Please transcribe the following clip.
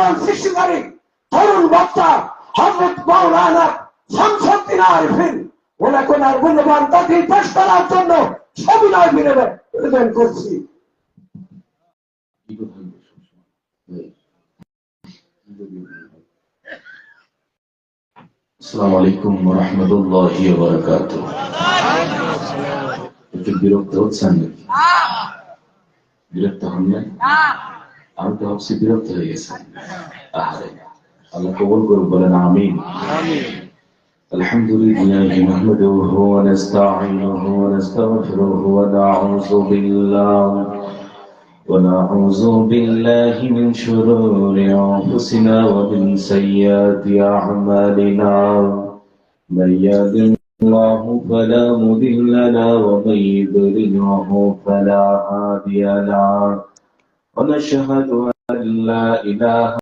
আন্দোলন সৃষ্টিকারী তরুণ বক্তা হযরত মাওলানা শামসুদ্দিন আরিফিন ওনাকে ওনার মূল্যবান তাকরীর পেশ করার জন্য সবিনয় নিবেদন করছি। আসসালামু আলাইকুম ওয়া রাহমাতুল্লাহি ওয়া বারাকাতুহু। একটু বিরক্ত হচ্ছেন নাকি? বিরক্ত হন না? আমি তো ভাবছি বিরক্ত হয়ে গেছেন। আল্লাহ কবুল করুন, বলেন আমিন। আলহামদুলিল্লাহি নাহমাদুহু ওয়া নাস্তাঈনুহু ওয়া নাস্তাগফিরুহু ওয়া নাউযু বিল্লাহি মিন শুরুরি আনফুসিনা ওয়া মিন সাইয়্যাতি আ'মালিনা। من يهده الله فلا مضل له ومن يضلله فلا هادي له ونشهد أن لا إله